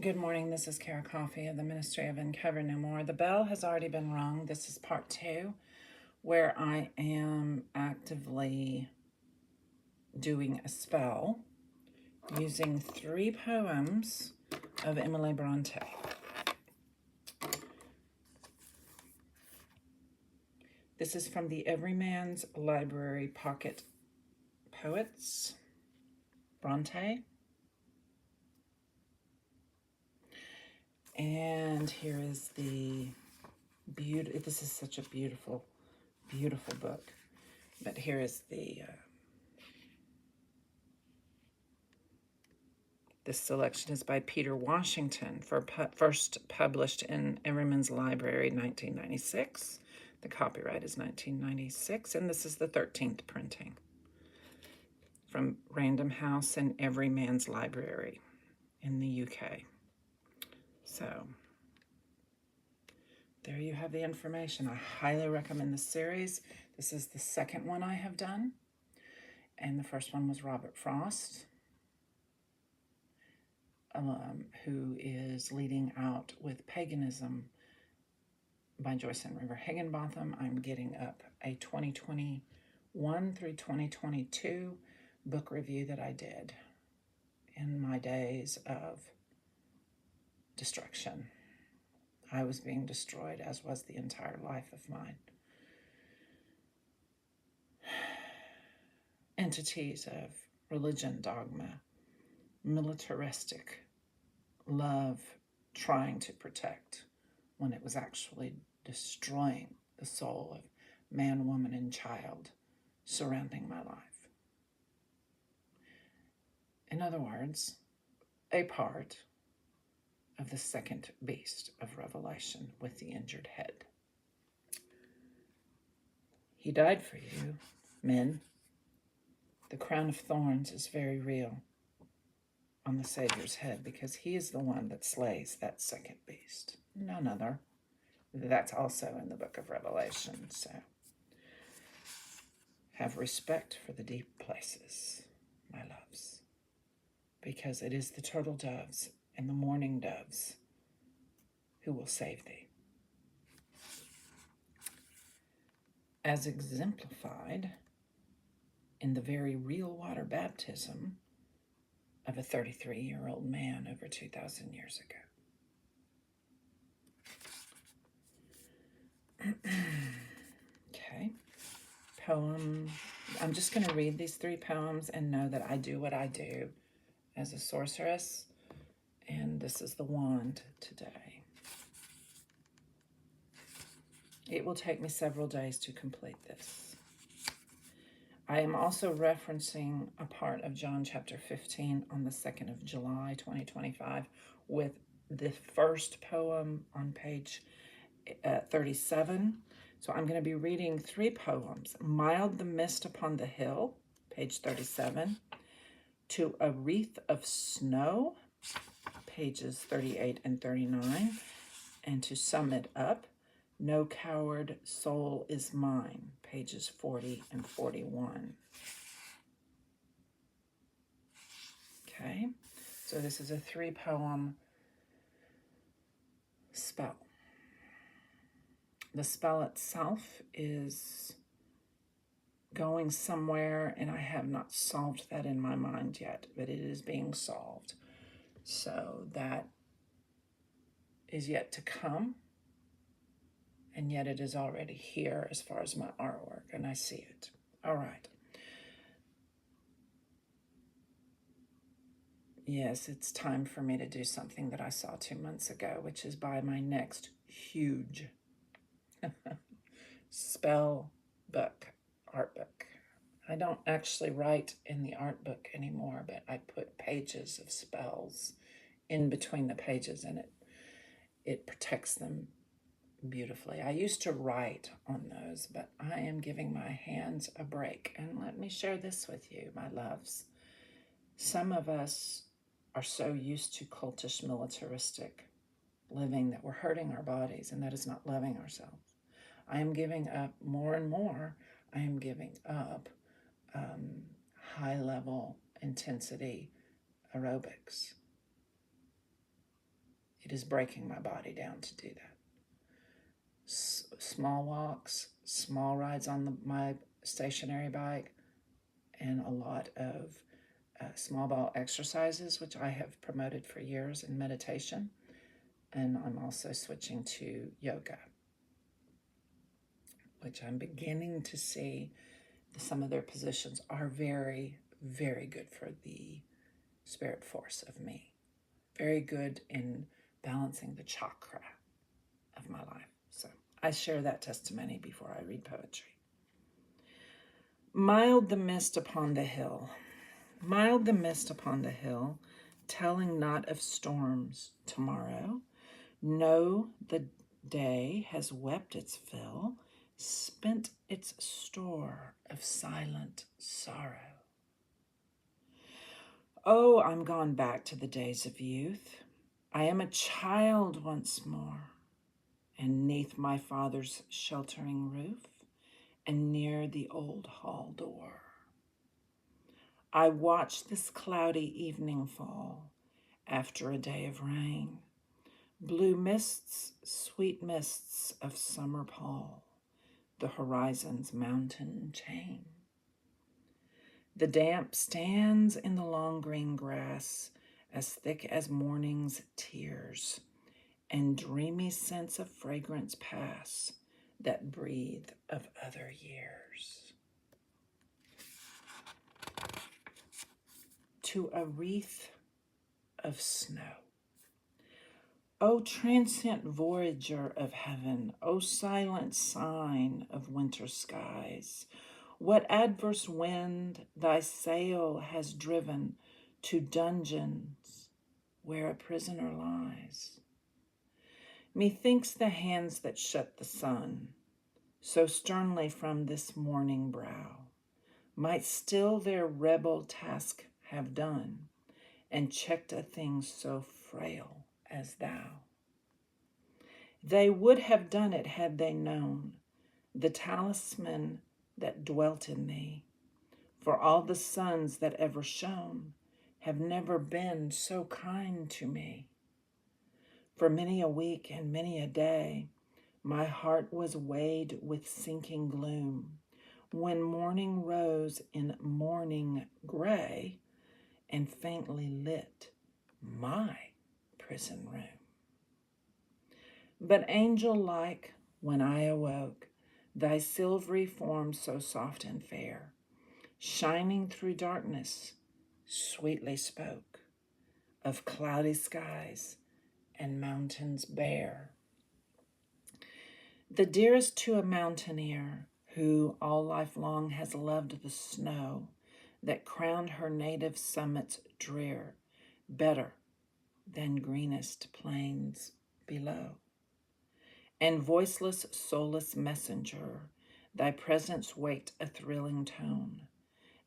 Good morning, this is Beaty-Coffey of the Ministry of Uncover No More. The bell has already been rung. This is part 2, where I am actively doing a spell using 3 poems of Emily Bronte. This is from the Everyman's Library Pocket Poets, Bronte. And here is the this is such a beautiful, beautiful book. But here is this selection is by Peter Washington, first published in Everyman's Library, 1996. The copyright is 1996, and this is the 13th printing from Random House and Everyman's Library in the UK. So there you have the information. I highly recommend this series. This is the second one I have done, and the first one was Robert Frost, who is leading out with Paganism by Joyce and River Higginbotham. I'm getting up a 2021 through 2022 book review that I did in my days of destruction. I was being destroyed, as was the entire life of mine. Entities of religion, dogma, militaristic love trying to protect when it was actually destroying the soul of man, woman, and child surrounding my life. In other words, a part of the second beast of Revelation with the injured head. He died for you, men. The crown of thorns is very real on the Savior's head, because he is the one that slays that second beast, none other. That's also in the book of Revelation. So have respect for the deep places, my loves, because it is the turtle doves and the mourning doves who will save thee, as exemplified in the very real water baptism of a 33-year-old man over 2,000 years ago. Okay, poem. I'm just going to read these 3 poems and know that I do what I do as a sorceress, and this is the wand today. It will take me several days to complete this. I am also referencing a part of John chapter 15 on the 2nd of July, 2025, with the first poem on page 37. So I'm going to be reading 3 poems. Mild the Mist Upon the Hill, page 37. To a Wreath of Snow, pages 38 and 39. And to sum it up, No Coward Soul Is Mine, pages 40 and 41. Okay, so this is a 3-poem spell. The spell itself is going somewhere, and I have not solved that in my mind yet, but it is being solved. So that is yet to come. And yet it is already here as far as my artwork, and I see it. All right. Yes, it's time for me to do something that I saw 2 months ago, which is buy my next huge spell book, art book. I don't actually write in the art book anymore, but I put pages of spells in between the pages, and it protects them beautifully. I used to write on those, but I am giving my hands a break. And let me share this with you, my loves. Some of us are so used to cultish, militaristic living that we're hurting our bodies, and that is not loving ourselves. I am giving up more and more. I am giving up high-level intensity aerobics. It is breaking my body down to do that. Small walks, small rides on my stationary bike, and a lot of small ball exercises, which I have promoted for years in meditation. And I'm also switching to yoga, which I'm beginning to see some of their positions are very, very good for the spirit force of me. Very good in balancing the chakra of my life. So I share that testimony before I read poetry. Mild the mist upon the hill, mild the mist upon the hill, telling not of storms tomorrow. No, the day has wept its fill, spent its store of silent sorrow. Oh, I'm gone back to the days of youth. I am a child once more, and 'neath my father's sheltering roof, and near the old hall door, I watch this cloudy evening fall after a day of rain. Blue mists, sweet mists of summer pall, the horizon's mountain chain. The damp stands in the long green grass, as thick as morning's tears, and dreamy scents of fragrance pass that breathe of other years. To a wreath of snow. O transient voyager of heaven, O silent sign of winter skies, what adverse wind thy sail has driven to dungeons where a prisoner lies? Methinks the hands that shut the sun so sternly from this morning brow might still their rebel task have done, and checked a thing so frail as thou. They would have done it had they known the talisman that dwelt in thee, for all the suns that ever shone have never been so kind to me. For many a week and many a day my heart was weighed with sinking gloom, when morning rose in morning gray and faintly lit my prison room. But angel-like, when I awoke, thy silvery form so soft and fair, shining through darkness, sweetly spoke of cloudy skies and mountains bare. The dearest to a mountaineer, who all life long has loved the snow that crowned her native summits drear, better than greenest plains below. And voiceless, soulless messenger, thy presence waked a thrilling tone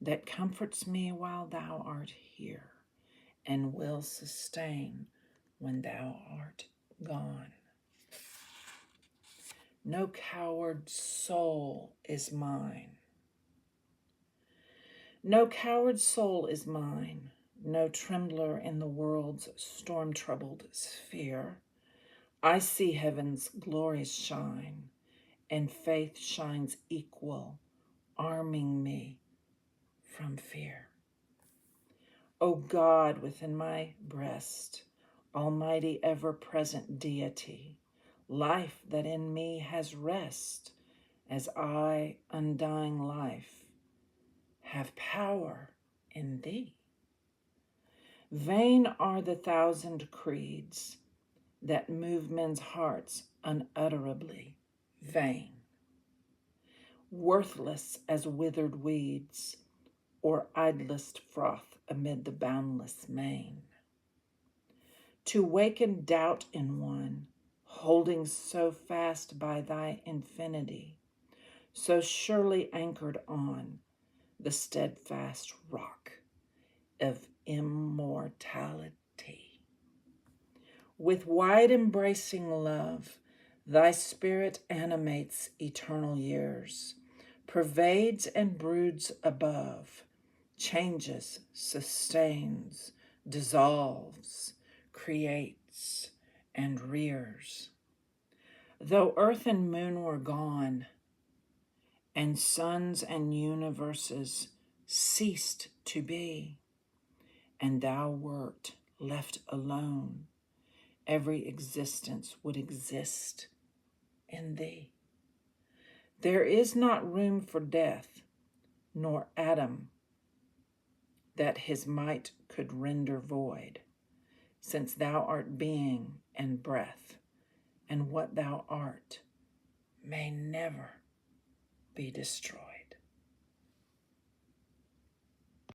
that comforts me while thou art here, and will sustain when thou art gone. No coward soul is mine. No coward soul is mine, no trembler in the world's storm-troubled sphere. I see heaven's glories shine, and faith shines equal, arming me from fear. O God within my breast, almighty ever-present deity, life that in me has rest, as I, undying life, have power in thee. Vain are the thousand creeds that move men's hearts unutterably vain, worthless as withered weeds, or idlest froth amid the boundless main. To waken doubt in one, holding so fast by thy infinity, so surely anchored on the steadfast rock of immortality. With wide embracing love, thy spirit animates eternal years, pervades and broods above, changes, sustains, dissolves, creates, and rears. Though earth and moon were gone, and suns and universes ceased to be, and thou wert left alone, every existence would exist in thee. There is not room for death, nor atom that his might could render void, since thou art being and breath, and what thou art may never be destroyed.